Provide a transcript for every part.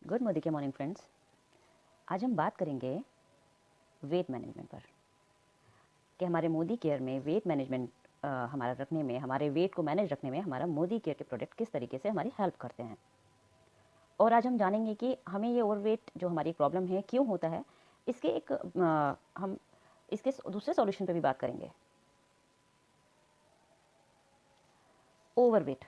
Good morning friends. आज हम बात करेंगे वेट मैनेजमेंट पर कि हमारे मोदी केयर में वेट मैनेजमेंट हमारा रखने में, हमारे वेट को मैनेज रखने में हमारा मोदी केयर के प्रोडक्ट किस तरीके से हमारी हेल्प करते हैं। और आज हम जानेंगे कि हमें ये ओवरवेट जो हमारी प्रॉब्लम है क्यों होता है। इसके एक हम इसके दूसरे सॉल्यूशन पे भी बात करेंगे। ओवरवेट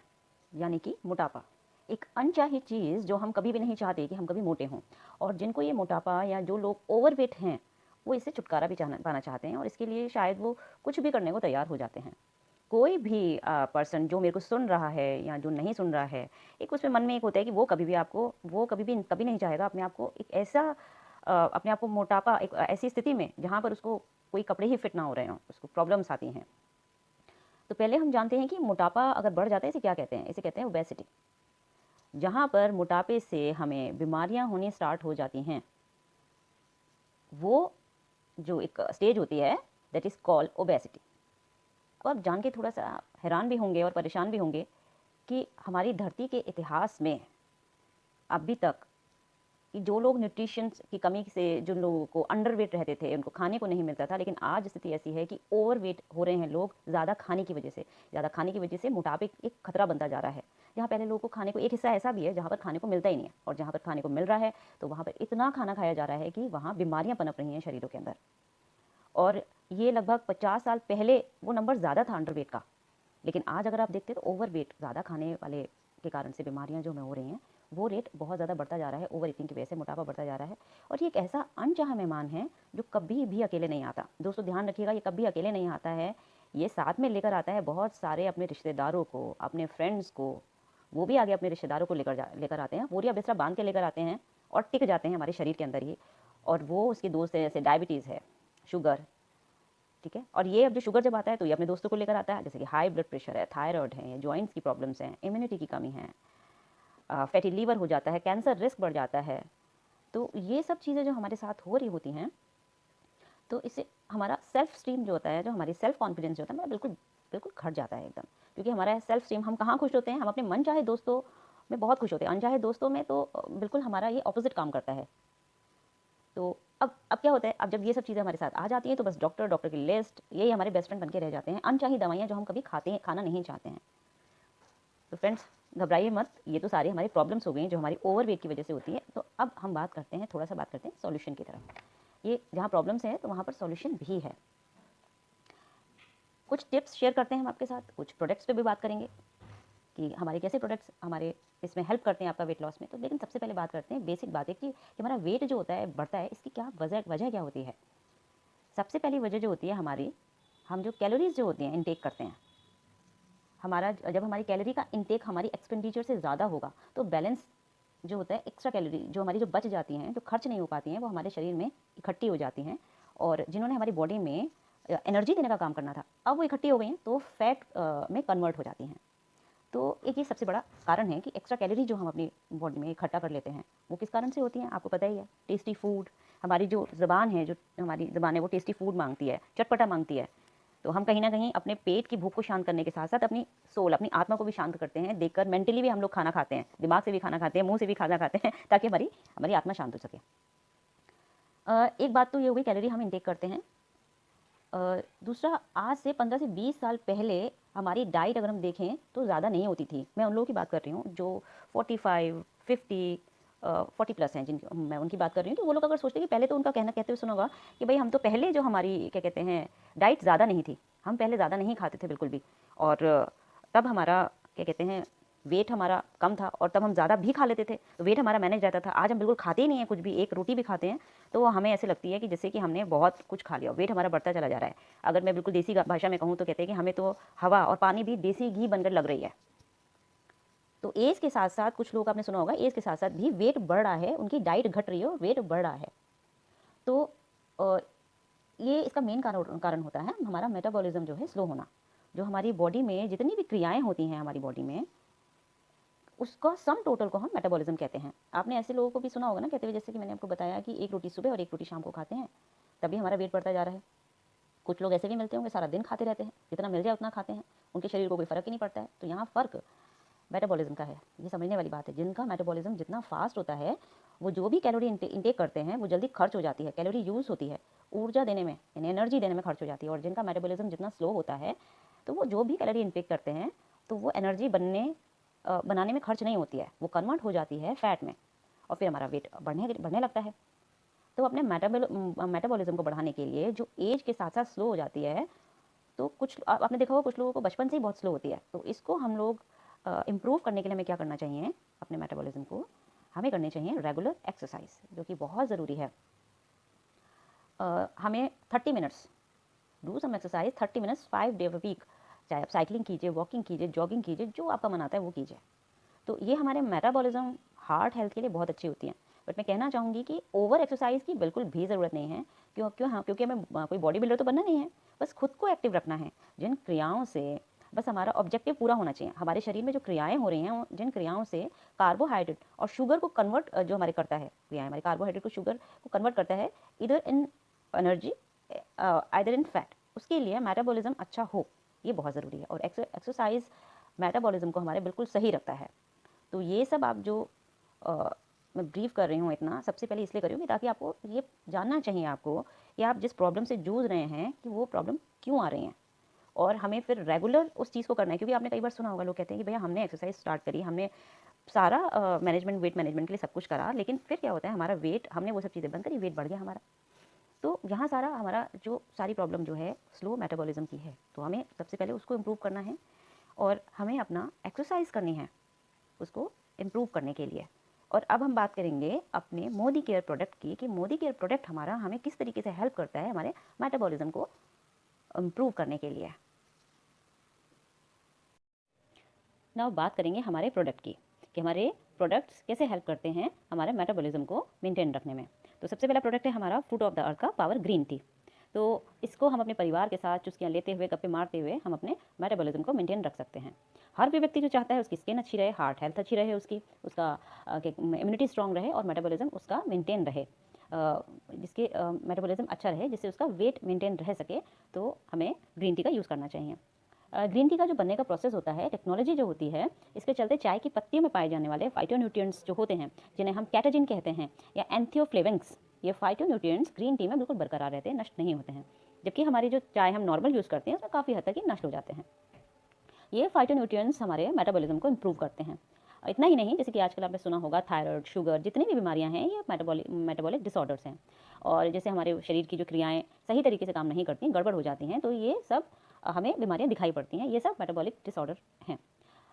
यानी कि मोटापा, एक अनचाही चीज़ जो हम कभी भी नहीं चाहते कि हम कभी मोटे हों। और जिनको ये मोटापा या जो लोग ओवरवेट हैं वो इससे छुटकारा भी पाना चाहते हैं और इसके लिए शायद वो कुछ भी करने को तैयार हो जाते हैं। कोई भी पर्सन जो मेरे को सुन रहा है या जो नहीं सुन रहा है, एक उसमें मन में एक होता है कि वो कभी भी कभी नहीं चाहेगा अपने आप को एक ऐसा अपने आप को मोटापा, एक ऐसी स्थिति में जहाँ पर उसको कोई कपड़े ही फिट ना हो रहे हों, उसको प्रॉब्लम्स आती हैं। तो पहले हम जानते हैं कि मोटापा अगर बढ़ जाता है इसे क्या कहते हैं। इसे कहते हैं ओबेसिटी। जहाँ पर मोटापे से हमें बीमारियाँ होनी स्टार्ट हो जाती हैं, वो जो एक स्टेज होती है दैट इज़ कॉल्ड ओबेसिटी। अब आप जान के थोड़ा सा हैरान भी होंगे और परेशान भी होंगे कि हमारी धरती के इतिहास में अभी तक कि जो लोग न्यूट्रिशन की कमी से, जो लोगों को अंडरवेट रहते थे, उनको खाने को नहीं मिलता था, लेकिन आज स्थिति ऐसी है कि ओवरवेट हो रहे हैं लोग ज़्यादा खाने की वजह से। ज़्यादा खाने की वजह से मोटापे एक खतरा बनता जा रहा है। जहाँ पहले लोगों को खाने को, एक हिस्सा ऐसा भी है जहाँ पर खाने को मिलता ही नहीं है, और जहाँ पर खाने को मिल रहा है तो वहाँ पर इतना खाना खाया जा रहा है कि वहाँ बीमारियाँ पनप रही हैं शरीरों के अंदर। और ये लगभग 50 साल पहले वो नंबर ज़्यादा था अंडरवेट का, लेकिन आज अगर आप देखते हैं तो ओवरवेट, ज़्यादा खाने वाले के कारण से बीमारियां जो हमें हो रही हैं, वो रेट बहुत ज़्यादा बढ़ता जा रहा है। ओवर ईटिंग की वजह से मोटापा बढ़ता जा रहा है। और ये एक ऐसा अनचाहा मेहमान है जो कभी भी अकेले नहीं आता। दोस्तों ध्यान रखिएगा, ये कभी अकेले नहीं आता है, ये साथ में लेकर आता है बहुत सारे अपने रिश्तेदारों को, अपने फ्रेंड्स को। वो भी आगे अपने रिश्तेदारों को लेकर आते हैं, बोरिया बिस्तरा बांध के लेकर आते हैं और टिक जाते हैं हमारे शरीर के अंदर ही। और वो उसके दोस्त है, जैसे डायबिटीज़ है, शुगर, ठीक है। और ये अब जो शुगर जब आता है तो ये अपने दोस्तों को लेकर आता है, जैसे कि हाई ब्लड प्रेशर है, थायराइड है, जॉइंट्स की प्रॉब्लम्स हैं, इम्यूनिटी की कमी है, फैटी लीवर हो जाता है, कैंसर रिस्क बढ़ जाता है। तो ये सब चीज़ें जो हमारे साथ हो रही होती हैं, तो इससे हमारा सेल्फ स्टीम जो होता है, जो हमारी सेल्फ कॉन्फिडेंस जो होता है, बिल्कुल बिल्कुल घट जाता है एकदम। क्योंकि हमारा सेल्फ स्टीम, हम कहाँ खुश होते हैं, हम अपने मन चाहे दोस्तों में बहुत खुश होते हैं, अनचाहे दोस्तों में तो बिल्कुल हमारा ये ऑपोजिट काम करता है। तो अब क्या होता है, अब जब ये सब चीज़ें हमारे साथ आ जाती हैं तो बस डॉक्टर की लिस्ट, यही हमारे बेस्ट फ्रेंड बन के रह जाते हैं, अनचाही दवाइयाँ जो हम कभी खाना नहीं चाहते हैं। तो फ्रेंड्स घबराइए मत, ये तो सारी हमारी प्रॉब्लम्स हो गई जो हमारी ओवरवेट की वजह से होती है। तो अब हम बात करते हैं, थोड़ा सा बात करते हैं सॉल्यूशन की तरफ। ये जहाँ प्रॉब्लम्स हैं तो वहाँ पर सॉल्यूशन भी है। कुछ टिप्स शेयर करते हैं हम आपके साथ, कुछ प्रोडक्ट्स पे भी बात करेंगे कि हमारे कैसे प्रोडक्ट्स हमारे इसमें हेल्प करते हैं आपका वेट लॉस में। तो लेकिन सबसे पहले बात करते हैं बेसिक बात है कि हमारा वेट जो होता है बढ़ता है, इसकी क्या वजह क्या होती है। सबसे पहली वजह जो होती है हमारी, हम जो कैलोरीज जो होती हैं इनटेक करते हैं, हमारा जब हमारी कैलोरी का इनटेक हमारी एक्सपेंडिचर से ज़्यादा होगा तो बैलेंस जो होता है, एक्स्ट्रा कैलोरी जो हमारी जो बच जाती हैं, जो खर्च नहीं हो पाती हैं, वो हमारे शरीर में इकट्ठी हो जाती हैं। और जिन्होंने हमारी बॉडी में एनर्जी देने का काम करना था, अब वो इकट्ठी हो गई हैं तो फैट में कन्वर्ट हो जाती हैं। तो एक ये सबसे बड़ा कारण है कि एक्स्ट्रा कैलोरी जो हम अपनी बॉडी में इकट्ठा कर लेते हैं, वो किस कारण से होती हैं आपको पता ही है। टेस्टी फूड, हमारी जो ज़बान है, जो हमारी ज़बान है वो टेस्टी फूड मांगती है, चटपटा मांगती है। तो हम कहीं ना कहीं अपने पेट की भूख को शांत करने के साथ साथ अपनी सोल, अपनी आत्मा को भी शांत करते हैं। देखकर मेंटली भी हम लोग खाना खाते हैं, दिमाग से भी खाना खाते हैं, मुंह से भी खाना खाते हैं, ताकि हमारी हमारी आत्मा शांत हो सके। एक बात तो ये हो गई, कैलोरी हम इंटेक करते हैं। दूसरा, आज से 15 से 20 साल पहले हमारी डाइट अगर हम देखें तो ज़्यादा नहीं होती थी। मैं उन लोगों की बात कर रही हूँ जो 45, 50, 40 प्लस हैं, जिनकी मैं उनकी बात कर रही हूँ। तो वो लोग अगर सोचते हैं कि पहले, तो उनका कहना कहते हुए सुना होगा कि भाई हम तो पहले जो हमारी क्या कहते हैं डाइट ज़्यादा नहीं थी, हम पहले ज़्यादा नहीं खाते थे बिल्कुल भी, और तब हमारा क्या कहते हैं वेट हमारा कम था और तब हम ज़्यादा भी खा लेते थे, तो वेट हमारा मैनेज रहता था। आज हम बिल्कुल खाते ही नहीं है कुछ भी, एक रोटी भी खाते हैं तो हमें ऐसे लगती है कि जैसे कि हमने बहुत कुछ खा लिया, वेट हमारा बढ़ता चला जा रहा है। अगर मैं बिल्कुल देसी भाषा में कहूँ तो कहते हैं कि हमें तो हवा और पानी भी देसी घी बनकर लग रही है। तो एज के साथ साथ, कुछ लोग आपने सुना होगा, एज के साथ साथ भी वेट बढ़ रहा है, उनकी डाइट घट रही है और वेट बढ़ रहा है। तो ये इसका मेन कारण होता है हमारा मेटाबॉलिज्म जो है स्लो होना। जो हमारी बॉडी में जितनी भी क्रियाएं होती हैं हमारी बॉडी में, उसका सम टोटल को हम मेटाबॉलिज्म कहते हैं। आपने ऐसे लोगों को भी सुना होगा ना कहते हुए, जैसे कि मैंने आपको बताया कि एक रोटी सुबह और एक रोटी शाम को खाते हैं, तभी हमारा वेट बढ़ता जा रहा है। कुछ लोग ऐसे भी मिलते होंगे, सारा दिन खाते रहते हैं, जितना मिल जाए उतना खाते हैं, उनके शरीर को कोई फ़र्क ही नहीं पड़ता है। तो यहाँ फ़र्क मेटाबॉलिज्म का है, ये समझने वाली बात है। जिनका मेटाबॉलिज्म जितना फास्ट होता है वो जो भी कैलोरी इंटेक करते हैं वो जल्दी खर्च हो जाती है, कैलोरी यूज़ होती है, ऊर्जा देने में यानी एनर्जी देने में खर्च हो जाती है। और जिनका मेटाबॉलिज्म जितना स्लो होता है तो वो जो भी कैलोरी इंटेक करते हैं तो वो एनर्जी बनाने में खर्च नहीं होती है, वो कन्वर्ट हो जाती है फैट में और फिर हमारा वेट बढ़ने लगता है। तो अपने मेटाबॉलिज्म को बढ़ाने के लिए जो एज के साथ साथ स्लो हो जाती है, तो कुछ आपने देखा होगा कुछ लोगों को बचपन से ही बहुत स्लो होती है, तो इसको हम लोग इम्प्रूव करने के लिए हमें क्या करना चाहिए, अपने मेटाबॉलिज्म को हमें करनी चाहिए रेगुलर एक्सरसाइज, जो कि बहुत ज़रूरी है। हमें 30 minutes do some exercise, 30 minutes 5 day week, चाहे आप साइकिलिंग कीजिए, वॉकिंग कीजिए, जॉगिंग कीजिए, जो आपका मन आता है वो कीजिए। तो ये हमारे मेटाबॉलिज्म हार्ट हेल्थ के लिए बहुत अच्छी होती हैं। बट मैं कहना चाहूँगी कि ओवर एक्सरसाइज की बिल्कुल भी ज़रूरत नहीं है। क्योंकि हमें कोई बॉडी बिल्डर तो बनना नहीं है, बस खुद को एक्टिव रखना है। जिन क्रियाओं से बस हमारा ऑब्जेक्टिव पूरा होना चाहिए, हमारे शरीर में जो क्रियाएं हो रही हैं, जिन क्रियाओं से कार्बोहाइड्रेट और शुगर को कन्वर्ट जो हमारे करता है, क्रियाएं हमारे कार्बोहाइड्रेट को शुगर को कन्वर्ट करता है इधर इन एनर्जी आइदर इन फैट, उसके लिए मेटाबॉलिज्म अच्छा हो, ये बहुत ज़रूरी है। और एक्सरसाइज मेटाबॉलिज्म को हमारे बिल्कुल सही रखता है। तो ये सब आप जो मैं ब्रीफ कर रही हूँ इतना, सबसे पहले इसलिए कर रही हूँ कि ताकि आपको ये जानना चाहिए आपको कि आप जिस प्रॉब्लम से जूझ रहे हैं कि वो प्रॉब्लम क्यों आ रही हैं, और हमें फिर रेगुलर उस चीज़ को करना है। क्योंकि आपने कई बार सुना होगा, लोग कहते हैं कि भैया हमने एक्सरसाइज स्टार्ट करी, हमने सारा मैनेजमेंट वेट मैनेजमेंट के लिए सब कुछ करा, लेकिन फिर क्या होता है, हमारा वेट, हमने वो सब चीज़ें बंद करी, वेट बढ़ गया हमारा। तो यहाँ सारा हमारा जो सारी प्रॉब्लम जो है स्लो मेटाबॉलिज्म की है। तो हमें सबसे पहले उसको इम्प्रूव करना है और हमें अपना एक्सरसाइज करनी है उसको इम्प्रूव करने के लिए। और अब हम बात करेंगे अपने मोदी केयर प्रोडक्ट की, कि मोदी केयर प्रोडक्ट हमारा हमें किस तरीके से हेल्प करता है हमारे मेटाबॉलिज्म को इम्प्रूव करने के लिए। नाउ बात करेंगे हमारे प्रोडक्ट की, कि हमारे प्रोडक्ट्स कैसे हेल्प करते हैं हमारे मेटाबॉलिज्म को मेंटेन रखने में। तो सबसे पहला प्रोडक्ट है हमारा फ्रूट ऑफ द अर्थ का पावर ग्रीन टी। तो इसको हम अपने परिवार के साथ चुस्कियाँ लेते हुए, गप्पे मारते हुए हम अपने मेटाबॉलिज्म को मेंटेन रख सकते हैं। हर भी व्यक्ति जो चाहता है उसकी स्किन अच्छी रहे, हार्ट हेल्थ अच्छी रहे, उसका इम्यूनिटी स्ट्रांग रहे और मेटाबॉलिज्म उसका मेंटेन रहे, जिसके मेटाबॉलिज्म अच्छा रहे, जिससे उसका वेट मेंटेन रह सके, तो हमें ग्रीन टी का यूज़ करना चाहिए। ग्रीन टी का जो बनने का प्रोसेस होता है, टेक्नोलॉजी जो होती है, इसके चलते चाय की पत्तियों में पाए जाने वाले फाइटोन्यूट्रिएंट्स जो होते हैं, जिन्हें हम कैटेजिन कहते हैं या एंथियोफ्लेविक्स, ये फाइटोन्यूट्रिएंट्स ग्रीन टी में बिल्कुल बरकरार रहते हैं, नष्ट नहीं होते हैं। जबकि हमारी जो चाय हम नॉर्मल यूज़ करते हैं उसमें काफ़ी हद तक ये नष्ट हो जाते हैं। ये फाइटोन्यूट्रिएंट्स हमारे मेटाबॉलिज्म को इम्प्रूव करते हैं। इतना ही नहीं, जैसे कि आजकल आपने सुना होगा थायराइड, शुगर, जितनी भी बीमारियां हैं ये मेटाबॉलिक डिसऑर्डर्स हैं। और जैसे हमारे शरीर की जो क्रियाएं सही तरीके से काम नहीं करती, गड़बड़ हो जाती हैं, तो ये सब हमें बीमारियां दिखाई पड़ती हैं। ये सब मेटाबॉलिक डिसऑर्डर हैं।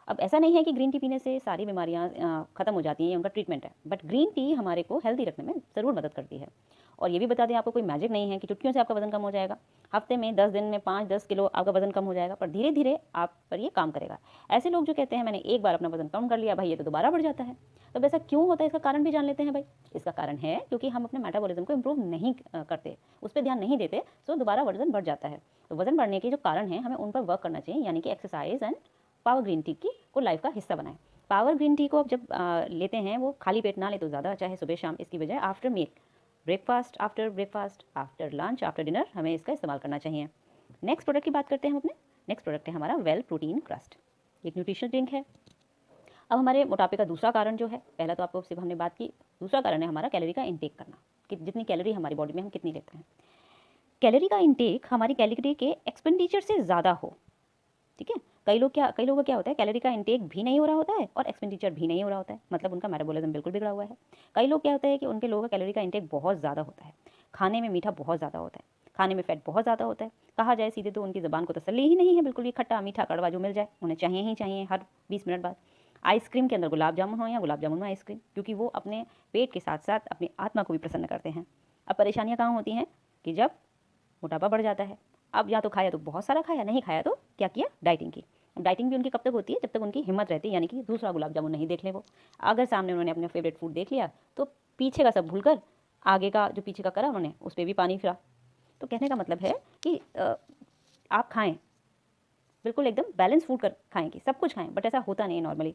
अब ऐसा नहीं है कि ग्रीन टी पीने से सारी बीमारियां खत्म हो जाती हैं, ये उनका ट्रीटमेंट है, बट ग्रीन टी हमारे को हेल्दी रखने में ज़रूर मदद करती है। और ये भी बता दें आपको, कोई मैजिक नहीं है कि चुटकियों से आपका वजन कम हो जाएगा। हफ्ते में 10 दिन में 5-10 किलो आपका वजन कम हो जाएगा, पर धीरे धीरे आप पर ये काम करेगा। ऐसे लोग जो कहते हैं मैंने एक बार अपना वजन कम कर लिया भाई, ये तो दोबारा बढ़ जाता है, तो ऐसा क्यों होता है, इसका कारण भी जान लेते हैं भाई। इसका कारण है क्योंकि हम अपने मेटाबॉलिज्म को इम्प्रूव नहीं करते, उस पर ध्यान नहीं देते, तो दोबारा वजन बढ़ जाता है। तो वजन बढ़ने के जो कारण है हमें उन पर वर्क करना चाहिए, यानी कि exercise and power green tea की को लाइफ का हिस्सा बनाएं। पावर ग्रीन टी को आप जब लेते हैं वो खाली पेट ना ले तो ज़्यादा अच्छा है, सुबह शाम, इसकी बजाय after meal, breakfast, after breakfast, after lunch, after dinner हमें इसका इस्तेमाल करना चाहिए। नेक्स्ट प्रोडक्ट की बात करते हैं हम अपने। नेक्स्ट प्रोडक्ट है हमारा वेल प्रोटीन क्रस्ट, एक न्यूट्रिशनल ड्रिंक है। अब हमारे मोटापे का दूसरा कारण जो है, पहला तो आपको सिर्फ हमने बात की, दूसरा कारण है हमारा कैलोरी का इंटेक करना, कि जितनी कैलोरी हमारी बॉडी में हम कितनी लेते हैं। कैलोरी का इंटेक हमारी कैलोरी के एक्सपेंडिचर से ज़्यादा हो, ठीक है। कई लोगों का क्या होता है, कैलोरी का इंटेक भी नहीं हो रहा होता है और एक्सपेंडिचर भी नहीं हो रहा होता है, मतलब उनका मेटाबॉलिज्म बिल्कुल बिगड़ा हुआ है। कई लोग क्या होता है कि उनके लोगों का कैलोरी का इंटेक बहुत ज़्यादा होता है, खाने में मीठा बहुत ज़्यादा होता है, खाने में फैट बहुत ज़्यादा होता है। कहा जाए सीधे तो उनकी ज़बान को तसल्ली ही नहीं है, बिल्कुल भी खट्टा मीठा कड़वा जो मिल जाए उन्हें चाहिए ही चाहिए हर 20 मिनट बाद। आइसक्रीम के अंदर गुलाब जामुन हो या गुलाब जामुन में आइसक्रीम, क्योंकि वो अपने पेट के साथ साथ अपनी आत्मा को भी प्रसन्न करते हैं। अब परेशानियाँ कहाँ होती हैं कि जब मोटापा बढ़ जाता है, अब या तो खाया तो बहुत सारा खाया, नहीं खाया तो क्या किया, डाइटिंग की। डाइटिंग भी उनकी कब तक होती है, जब तक उनकी हिम्मत रहती है, यानी कि दूसरा गुलाब जामुन नहीं देख ले वो। अगर सामने उन्होंने अपने फेवरेट फूड देख लिया तो पीछे का सब भूलकर आगे का जो पीछे का करा उन्होंने उस पर भी पानी फिरा। तो कहने का मतलब है कि आप खाएं, बिल्कुल एकदम बैलेंस फूड कर खाएं, कि सब कुछ खाएं, बट ऐसा होता नहीं है नॉर्मली।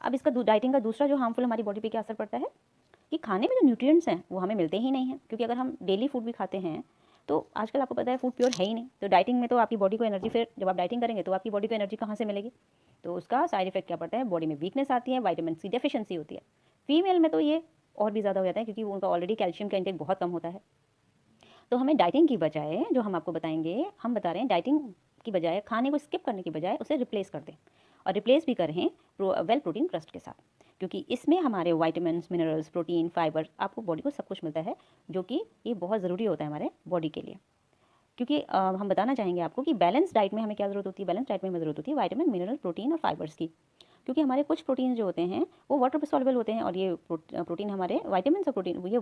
अब इसका डाइटिंग का दूसरा जो हार्मफुल हमारी बॉडी पे क्या असर पड़ता है कि खाने में जो न्यूट्रिएंट्स हैं वो हमें मिलते ही नहीं हैं। क्योंकि अगर हम डेली फूड भी खाते हैं तो आजकल आपको पता है फूड प्योर है ही नहीं, तो डाइटिंग में तो आपकी बॉडी को एनर्जी, फिर जब आप डाइटिंग करेंगे तो आपकी बॉडी को एनर्जी कहाँ से मिलेगी, तो उसका साइड इफेक्ट क्या पड़ता है, बॉडी में वीकनेस आती है, विटामिन सी डेफिशिएंसी होती है। फीमेल में तो ये और भी ज़्यादा हो जाता है क्योंकि उनका ऑलरेडी कैल्शियम का इंटेक बहुत कम होता है। तो हमें डाइटिंग की बजाय, जो हम आपको बताएंगे, हम बता रहे हैं डाइटिंग की बजाय, खाने को स्किप करने की बजाय उसे रिप्लेस कर दें, और रिप्लेस भी करें वेल प्रोटीन क्रस्ट के साथ, क्योंकि इसमें हमारे वाइटामिन, मिनरल्स, प्रोटीन, फाइबर, आपको बॉडी को सब कुछ मिलता है, जो कि ये बहुत ज़रूरी होता है हमारे बॉडी के लिए। क्योंकि हम बताना चाहेंगे आपको कि बैलेंस डाइट में हमें क्या ज़रूरत होती है, बैलेंस डाइट में हमें ज़रूरत होती है वाइटामिन, मिनरल, प्रोटीन और फाइबर्स की, क्योंकि हमारे कुछ प्रोटीन जो होते हैं वो वाटर सॉल्युबल होते हैं, और ये प्रोटीन हमारे वाइटामिन और प्रोटीन ये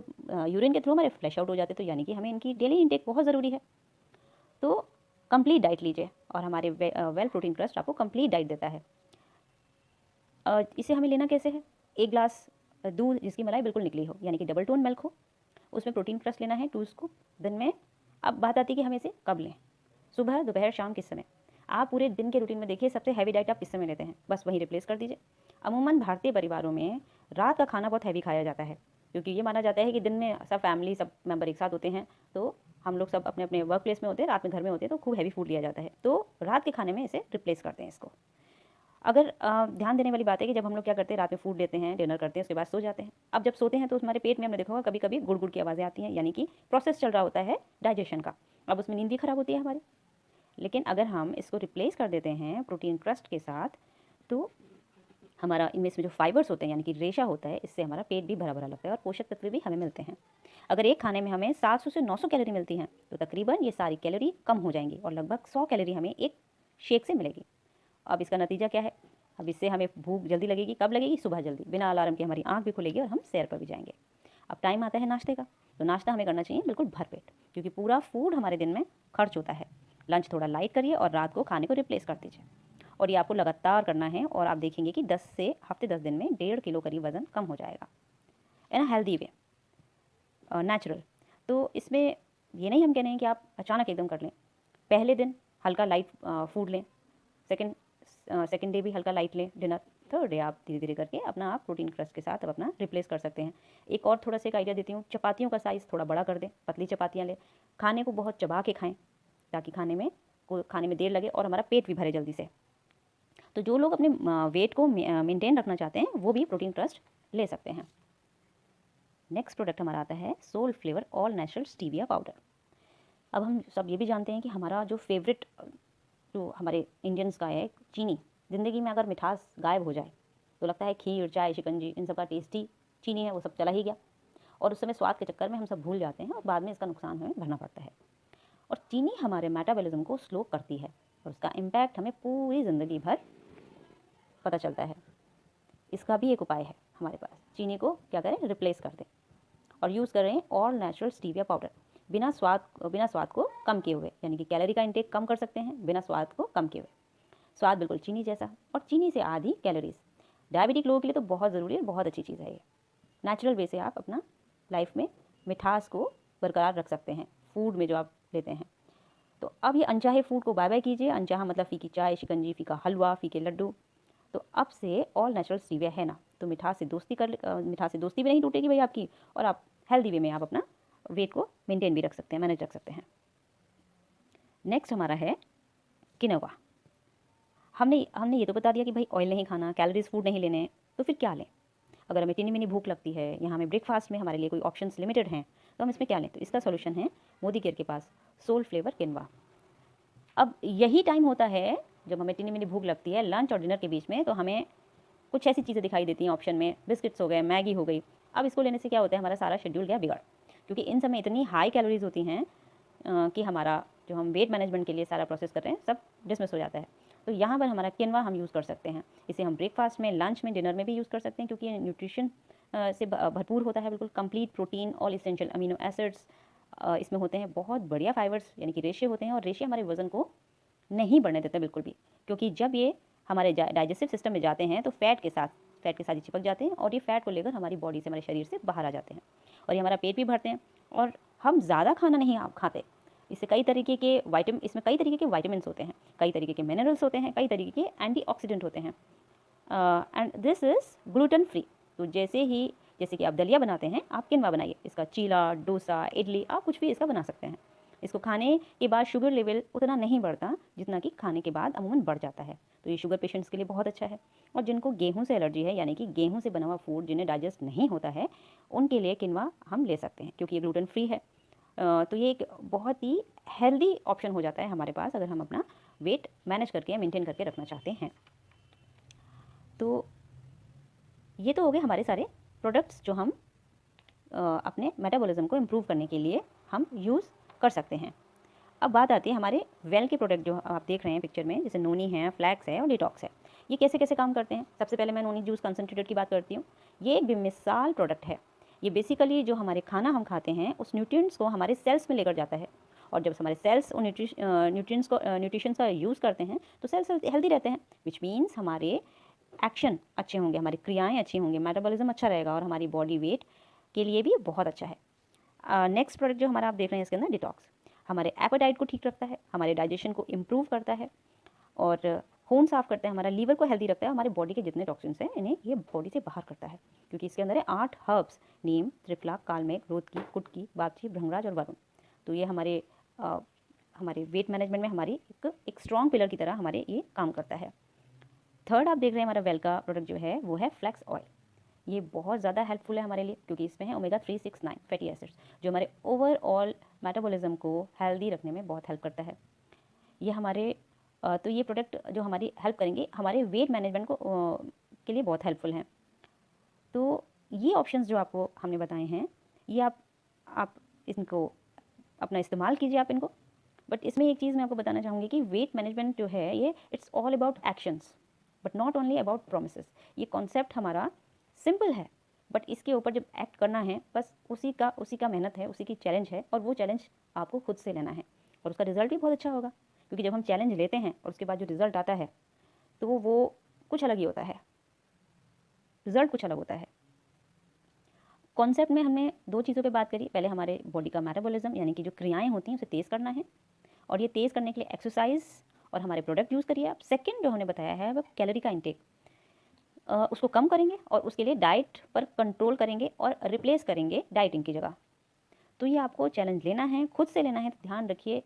यूरिन के थ्रू हमारे फ्लैश आउट हो जाते हैं, तो यानी कि हमें इनकी डेली इंटेक बहुत ज़रूरी है। तो कंप्लीट डाइट लीजिए, और हमारे वेल प्रोटीन क्रस्ट आपको कंप्लीट डाइट देता है। इसे हमें लेना कैसे है? एक ग्लास दूध जिसकी मलाई बिल्कुल निकली हो, यानी कि डबल टोन मिल्क हो, उसमें प्रोटीन क्रस्ट लेना है 2 स्कूप दिन में। अब बात आती है कि हम इसे कब लें, सुबह, दोपहर, शाम, किस समय? आप पूरे दिन के रूटीन में देखिए सबसे हैवी डाइट आप किस समय लेते हैं, बस वही रिप्लेस कर दीजिए। अमूमन भारतीय परिवारों में रात का खाना बहुत हैवी खाया जाता है, क्योंकि ये माना जाता है कि दिन में सब फैमिली, सब मेंबर एक साथ होते हैं, तो हम लोग सब अपने अपने वर्क प्लेस में होते हैं, रात में घर में होते हैं, तो खूब हैवी फूड लिया जाता है, तो रात के खाने में इसे रिप्लेस करते हैं इसको। अगर ध्यान देने वाली बात है कि जब हम लोग क्या करते हैं, रात में फूड लेते हैं, डिनर करते हैं, उसके बाद सो जाते हैं। अब जब सोते हैं तो हमारे पेट में, हमने देखा होगा, कभी कभी गुड़ गुड़ की आवाज़ें आती हैं, यानी कि प्रोसेस चल रहा होता है डाइजेशन का, अब उसमें नींद भी खराब होती है हमारी। लेकिन अगर हम इसको रिप्लेस कर देते हैं प्रोटीन क्रस्ट के साथ, तो हमारा इनमें से जो फाइबर्स होते हैं, यानी कि रेशा होता है, इससे हमारा पेट भी भरा भरा लगता है और पोषक तत्व भी हमें मिलते हैं। अगर एक खाने में हमें 700 से 900 कैलोरी मिलती हैं, तो तकरीबन ये सारी कैलोरी कम हो जाएंगी, और लगभग 100 कैलोरी हमें एक शेक से मिलेगी। अब इसका नतीजा क्या है? अब इससे हमें भूख जल्दी लगेगी। कब लगेगी? सुबह जल्दी, बिना अलार्म के हमारी आँख भी खुलेगी और हम सैर पर भी जाएंगे। अब टाइम आता है नाश्ते का, तो नाश्ता हमें करना चाहिए बिल्कुल भरपेट, क्योंकि पूरा फूड हमारे दिन में खर्च होता है। लंच थोड़ा लाइट करिए और रात को खाने को रिप्लेस कर दीजिए, और ये आपको लगातार करना है, और आप देखेंगे कि 10 दिन में 1.5 किलो करीब वज़न कम हो जाएगा, इन अ हेल्दी वे, नेचुरल। तो इसमें ये नहीं हम कह रहे हैं कि आप अचानक एकदम कर लें। पहले दिन हल्का लाइट फूड लें, सेकेंड डे भी हल्का लाइट लें डिनर, थर्ड डे आप धीरे धीरे करके अपना आप प्रोटीन क्रस्ट के साथ अब अपना रिप्लेस कर सकते हैं। एक और थोड़ा सा एक आइडिया देती हूँ, चपातियों का साइज़ थोड़ा बड़ा कर दें, पतली चपातियाँ लें, खाने को बहुत चबा के खाएं, ताकि खाने में देर लगे और हमारा पेट भी भरे जल्दी से। तो जो लोग अपने वेट को मेंटेन रखना चाहते हैं, वो भी प्रोटीन क्रस्ट ले सकते हैं। नेक्स्ट प्रोडक्ट हमारा आता है Soul Flavour all natural stevia powder. अब हम सब ये भी जानते हैं कि हमारा जो फेवरेट, जो हमारे इंडियंस का है, चीनी। ज़िंदगी में अगर मिठास गायब हो जाए तो लगता है खीर, चाय, शिकंजी, इन सब का टेस्ट ही चीनी है, वो सब चला ही गया, और उस समय स्वाद के चक्कर में हम सब भूल जाते हैं, और बाद में इसका नुकसान हमें भरना पड़ता है। और चीनी हमारे मेटाबॉलिज्म को स्लो करती है, और उसका इम्पैक्ट हमें पूरी ज़िंदगी भर पता चलता है। इसका भी एक उपाय है हमारे पास, चीनी को क्या करें, रिप्लेस कर दें, और यूज़ कर रहे हैं ऑल नेचुरल स्टीविया पाउडर। बिना स्वाद को कम किए हुए, यानी कि कैलोरी का इंटेक कम कर सकते हैं बिना स्वाद को कम किए हुए। स्वाद बिल्कुल चीनी जैसा, और चीनी से आधी कैलोरीज। डायबिटिक लोगों के लिए तो बहुत ज़रूरी है, बहुत अच्छी चीज़ है ये। नेचुरल वे से आप अपना लाइफ में मिठास को बरकरार रख सकते हैं फूड में जो आप लेते हैं। तो अब ये अनचाहे फूड को बाय बाय कीजिए। अनचाहा मतलब फीकी चाय, शिकंजी, फीका हलवा, फीके लड्डू। तो अब से ऑल नेचुरल स्टीविया है ना, तो मिठास से दोस्ती भी नहीं टूटेगी भाई आपकी, और आप हेल्दी वे में आप अपना वेट को मेंटेन भी रख सकते हैं, मैनेज रख सकते हैं। नेक्स्ट हमारा है किनोवा। हमने ये तो बता दिया कि भाई ऑयल नहीं खाना, कैलोरीज फूड नहीं लेने, तो फिर क्या लें? अगर हमें टिनी मिनी भूख लगती है, या हमें ब्रेकफास्ट में हमारे लिए कोई ऑप्शंस लिमिटेड हैं, तो हम इसमें क्या लें? तो इसका सोल्यूशन है मोदी केयर के पास सोल फ्लेवर किनवा। अब यही टाइम होता है जब हमें टिनी मिनी भूख लगती है, लंच और डिनर के बीच में, तो हमें कुछ ऐसी चीज़ें दिखाई देती हैं ऑप्शन में, बिस्किट्स हो गए, मैगी हो गई। अब इसको लेने से क्या होता है, हमारा सारा शेड्यूल गया बिगड़, क्योंकि इन सब में इतनी हाई कैलोरीज होती हैं कि हमारा जो हम वेट मैनेजमेंट के लिए सारा प्रोसेस कर रहे हैं, सब डिसमिस हो जाता है। तो यहाँ पर हमारा किनवा हम यूज़ कर सकते हैं। इसे हम ब्रेकफास्ट में, लंच में, डिनर में भी यूज़ कर सकते हैं, क्योंकि ये न्यूट्रिशन से भरपूर होता है, बिल्कुल complete protein, all essential amino acids इसमें होते हैं, बहुत बढ़िया फाइबर्स यानी कि रेशे होते हैं, और रेशे हमारे वज़न को नहीं बढ़ने देते बिल्कुल भी, क्योंकि जब ये हमारे डाइजेस्टिव सिस्टम में जाते हैं तो फैट के साथ ही चिपक जाते हैं, और ये फैट को लेकर हमारी बॉडी से, हमारे शरीर से बाहर आ जाते हैं, और ये हमारा पेट भी भरते हैं। और हम ज़्यादा खाना नहीं आप खाते, इसमें कई तरीके के वाइटामिन होते हैं, कई तरीके के मिनरल्स होते हैं, कई तरीके के एंटीऑक्सीडेंट होते हैं, and this is gluten free. तो जैसे कि आप दलिया बनाते हैं, आप किनवा बनाइए, इसका चीला, डोसा, इडली, आप कुछ भी इसका बना सकते हैं। इसको खाने के बाद शुगर लेवल उतना नहीं बढ़ता जितना कि खाने के बाद अमूमन बढ़ जाता है। तो ये शुगर पेशेंट्स के लिए बहुत अच्छा है। और जिनको गेहूं से एलर्जी है, यानी कि गेहूं से बना हुआ फूड जिन्हें डाइजेस्ट नहीं होता है, उनके लिए किनवा हम ले सकते हैं क्योंकि ये ग्लूटेन फ्री है। तो ये एक बहुत ही हेल्दी ऑप्शन हो जाता है हमारे पास अगर हम अपना वेट मैनेज करके या मेंटेन करके रखना चाहते हैं। तो ये तो हो गए हमारे सारे प्रोडक्ट्स जो हम अपने मेटाबॉलिज्म को इम्प्रूव करने के लिए हम यूज़ कर सकते हैं। अब बात आती है हमारे वेल के प्रोडक्ट जो आप देख रहे हैं पिक्चर में, जैसे नोनी है, फ्लैक्स है और डिटॉक्स है। ये कैसे कैसे काम करते हैं? सबसे पहले मैं नोनी जूस कंसनट्रेटेड की बात करती हूँ। ये एक बेमिसाल प्रोडक्ट है। ये बेसिकली जो हमारे खाना हम खाते हैं उस न्यूट्रिएंट्स को हमारे सेल्स में लेकर जाता है, और जब हमारे सेल्स उन न्यूट्रिशन का यूज़ करते हैं तो सेल्स हेल्दी रहते हैं, विच मीन्स हमारे एक्शन अच्छे होंगे, हमारी क्रियाएँ अच्छी होंगी, मेटाबॉलिज्म अच्छा रहेगा और हमारी बॉडी वेट के लिए भी बहुत अच्छा है। नेक्स्ट प्रोडक्ट जो हमारा आप देख रहे हैं इसके अंदर डिटॉक्स, हमारे एपेटाइट को ठीक रखता है, हमारे डाइजेशन को इम्प्रूव करता है और खून साफ करता है, हमारा लीवर को हेल्दी रखता है, हमारे बॉडी के जितने टॉक्सिन्स हैं इन्हें ये बॉडी से बाहर करता है, क्योंकि इसके अंदर है 8 हर्ब्स, नीम, त्रिफला, कालमेघ, रोदकी, कुटकी, बागची, भृंगराज और वरुण। तो ये हमारे वेट मैनेजमेंट में हमारी एक स्ट्रॉन्ग पिलर की तरह हमारे ये काम करता है। थर्ड आप देख रहे हैं हमारा वेल का प्रोडक्ट जो है वो है फ्लैक्स ऑयल। ये बहुत ज़्यादा हेल्पफुल है हमारे लिए क्योंकि इसमें है ओमेगा 369 फैटी एसिड्स, जो हमारे ओवरऑल मेटाबॉलिज्म को हेल्दी रखने में बहुत हेल्प करता है। ये हमारे तो ये प्रोडक्ट जो हमारी हेल्प करेंगे हमारे वेट मैनेजमेंट को के लिए बहुत हेल्पफुल हैं। तो ये ऑप्शंस जो आपको हमने बताए हैं, ये आप इनको अपना इस्तेमाल कीजिए आप इनको। बट इसमें एक चीज़ मैं आपको बताना चाहूँगी कि वेट मैनेजमेंट जो है ये it's all about actions but not only about promises. ये कॉन्सेप्ट हमारा सिंपल है, बट इसके ऊपर जब एक्ट करना है बस उसी का मेहनत है, उसी की चैलेंज है, और वो चैलेंज आपको खुद से लेना है और उसका रिजल्ट भी बहुत अच्छा होगा, क्योंकि जब हम चैलेंज लेते हैं और उसके बाद जो रिजल्ट आता है तो वो कुछ अलग ही होता है, रिजल्ट कुछ अलग होता है। कॉन्सेप्ट में हमने 2 चीज़ों पे बात करी। पहले हमारे बॉडी का मेटाबॉलिज्म यानी कि जो क्रियाएं होती हैं उसे तेज़ करना है, और ये तेज़ करने के लिए एक्सरसाइज और हमारे प्रोडक्ट यूज़ करिए आप। सेकेंड जो हमने बताया है वो कैलोरी का इंटेक, उसको कम करेंगे और उसके लिए डाइट पर कंट्रोल करेंगे और रिप्लेस करेंगे डाइटिंग की जगह। तो ये आपको चैलेंज लेना है, खुद से लेना है। तो ध्यान रखिए,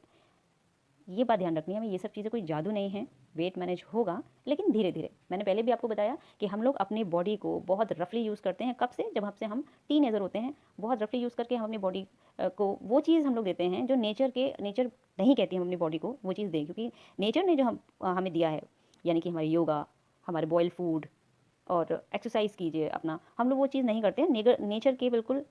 ये बात ध्यान रखनी है हमें, ये सब चीज़ें कोई जादू नहीं है, वेट मैनेज होगा लेकिन धीरे धीरे। मैंने पहले भी आपको बताया कि हम लोग अपनी बॉडी को बहुत रफली यूज़ करते हैं। कब से? जब से हम टीनेजर होते हैं, बहुत रफली यूज़ करके हम अपनी बॉडी को वो चीज़ हम लोग देते हैं जो नेचर नहीं कहती हम अपनी बॉडी को वो चीज़ दें, क्योंकि नेचर ने जो हमें दिया है, यानी कि हमारी योगा, हमारे बॉयल फूड और एक्सरसाइज कीजिए अपना, हम लोग वो चीज़ नहीं करते हैं। नेचर के बिल्कुल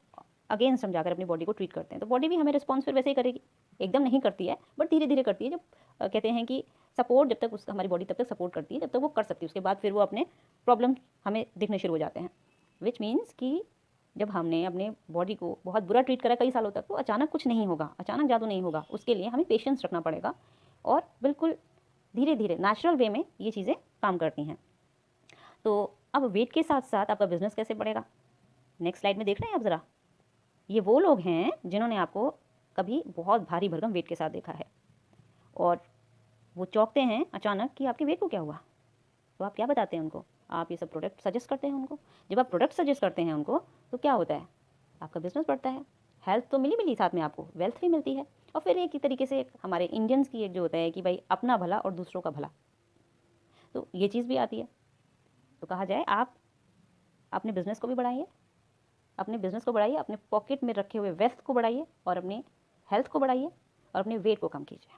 अगेंस्ट हम जाकर अपनी बॉडी को ट्रीट करते हैं। तो बॉडी भी हमें रिस्पॉन्स फिर वैसे ही करेगी, एकदम नहीं करती है बट धीरे धीरे करती है। जब कहते हैं कि सपोर्ट, जब तक हमारी बॉडी तब तक सपोर्ट करती है जब तक वो कर सकती है, उसके बाद फिर वो अपने प्रॉब्लम हमें दिखने शुरू हो जाते हैं। विच मीन्स कि जब हमने अपने बॉडी को बहुत बुरा ट्रीट करा कई सालों तक, तो अचानक कुछ नहीं होगा, अचानक जादू नहीं होगा। उसके लिए हमें पेशेंस रखना पड़ेगा और बिल्कुल धीरे धीरे नेचुरल वे में ये चीज़ें काम करती हैं। तो अब वेट के साथ साथ आपका बिजनेस कैसे बढ़ेगा, नेक्स्ट स्लाइड में देख रहे हैं आप ज़रा। ये वो लोग हैं जिन्होंने आपको कभी बहुत भारी भरकम वेट के साथ देखा है और वो चौंकते हैं अचानक कि आपके वेट को क्या हुआ। तो आप क्या बताते हैं उनको? आप ये सब प्रोडक्ट सजेस्ट करते हैं उनको। जब आप प्रोडक्ट सजेस्ट करते हैं उनको तो क्या होता है? आपका बिजनेस बढ़ता है, हेल्थ तो मिली साथ में आपको वेल्थ भी मिलती है। और फिर एक ही तरीके से हमारे इंडियंस की एक जो होता है कि भाई अपना भला और दूसरों का भला, तो ये चीज़ भी आती है। तो कहा जाए आप अपने बिजनेस को भी बढ़ाइए, अपने पॉकेट में रखे हुए वेल्थ को बढ़ाइए और अपने हेल्थ को बढ़ाइए और अपने वेट को कम कीजिए।